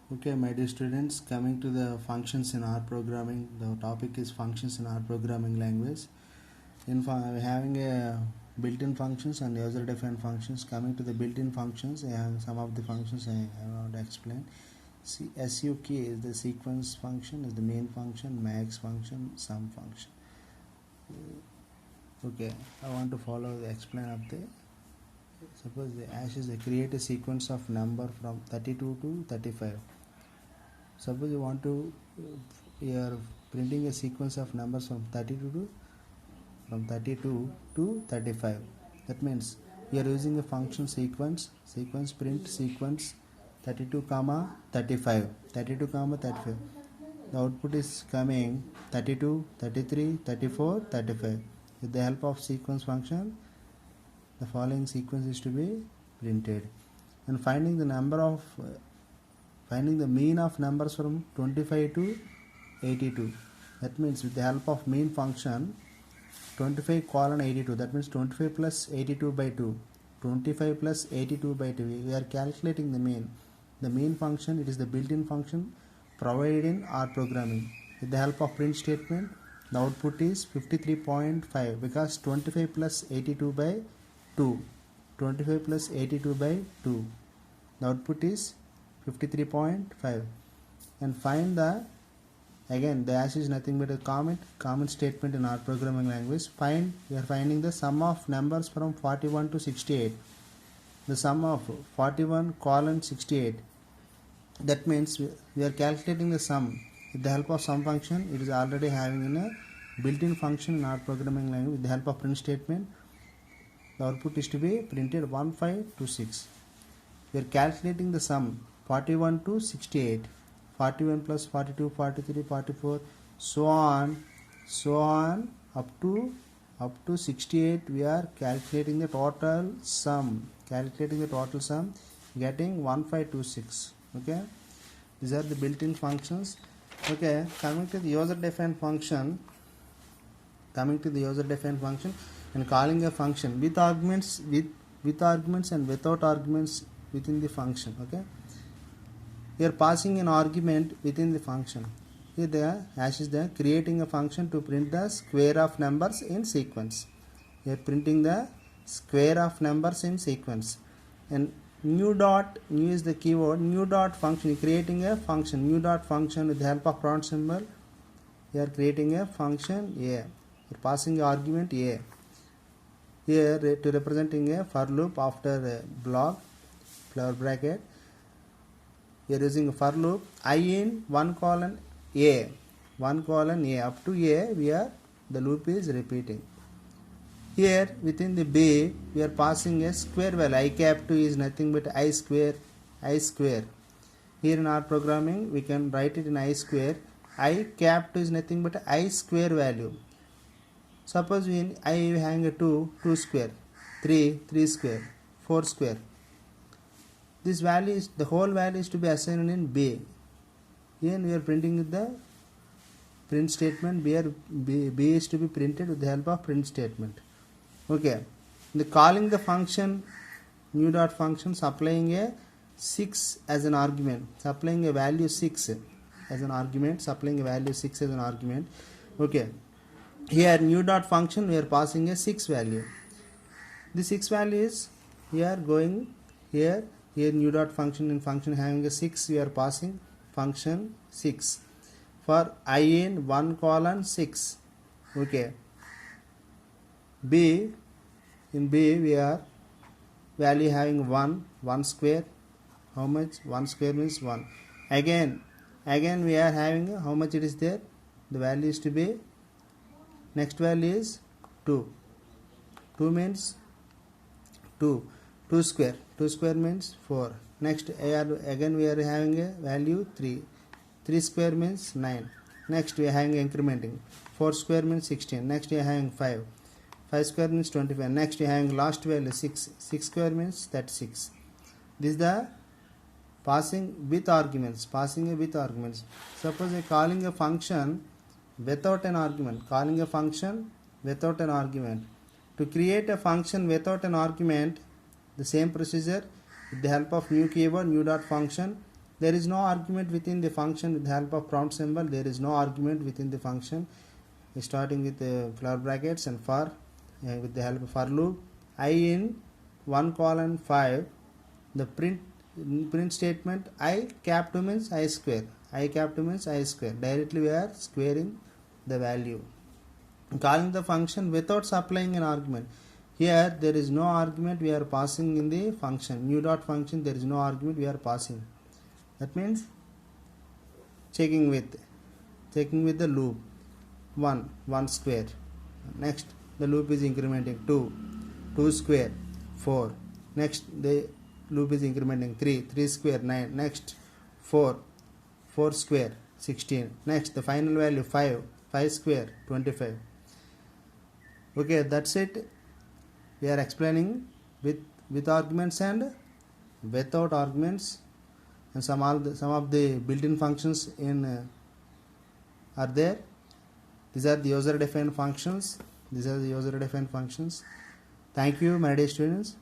Okay, my dear students, coming to the functions in R programming. The topic is functions in R programming language. Having a built-in functions and user-defined functions. Coming to the built-in functions, I have some of the functions I want to explain. SUK is the sequence function, is the main function, max function, sum function. Okay, I want to follow the explain of the. Suppose the ashes they create a sequence of number from 32 to 35. Suppose you want to you are printing a sequence of numbers from 32 to 35. That means you are using a function sequence print sequence 32 comma 35. The output is coming 32, 33, 34, 35. With the help of sequence function, the following sequence is to be printed. And finding the mean of numbers from 25 to 82. That means with the help of mean function 25 colon 82, that means 25 plus 82 by 2. 25 plus 82 by 2. We are calculating the mean. The mean function, it is the built-in function provided in R programming. With the help of print statement, the output is 53.5 because 25 plus 82 by 2. 25 plus 82 by 2. The output is 53.5. And find the, again the hash is nothing but a common statement in our programming language. We are finding the sum of numbers from 41 to 68. The sum of 41 colon 68. That means we are calculating the sum with the help of sum function. It is already having in a built-in function in our programming language. With the help of print statement, the output is to be printed 1526. We are calculating the sum 41 to 68. 41 plus 42, 43, 44, so on up to 68. We are calculating the total sum. Getting 1526. Okay, these are the built-in functions. Okay, coming to the user-defined function. And calling a function with arguments and without arguments within the function. Okay, we are passing an argument within the function. Here the hash is there creating a function to print the square of numbers in sequence. We are printing the square of numbers in sequence. And new is the keyword. New dot function, creating a function. New dot function with the help of prompt symbol. We are creating a function A. We are passing argument A. Here to representing a for loop after a block flower bracket. We are using a for loop I in 1 colon A up to A. The loop is repeating. Here within the B we are passing a square value. I cap 2 is nothing but I square. Here in our programming we can write it in I square. I cap 2 is nothing but I square value. Suppose I hang a 2 square, 3 square, 4 square. This value is, the whole value is to be assigned in B. Here we are printing with the print statement. B is to be printed with the help of print statement. Okay, the calling the function new dot function, supplying a 6 as an argument, supplying a value 6 as an argument. Okay, here new dot function we are passing a 6 value. The 6 value is here going here new dot function in function having a 6, we are passing function 6 for I in 1 colon 6. Okay, in B we are value having 1 square. How much? 1 square means 1. Again we are having how much it is there. The value is to be, next value is 2 means 2 square. 2 square means 4. Next again we are having a value 3 square means 9. Next we are having incrementing 4 square means 16. Next we are having 5 square means 25. Next we are having last value 6 square means 36. This is the passing with arguments. Suppose I calling a function without an argument. To create a function without an argument, the same procedure with the help of new keyword new dot function. There is no argument within the function with the help of prompt symbol. There is no argument within the function starting with flower brackets and for with the help of for loop. I in 1:5, the print statement I cap 2 means I square. I cap 2 means I square. Directly we are squaring the value. Calling the function without supplying an argument. Here there is no argument we are passing in the function. New dot function, there is no argument we are passing. That means checking with the loop. 1 square. Next the loop is incrementing 2 square 4. Next the loop is incrementing 3 square 9. Next 4 square 16. Next the final value 5 square 25. Okay, that's it. We are explaining with arguments and without arguments, and some of the built-in functions in are there. These are the user-defined functions. Thank you, my dear students.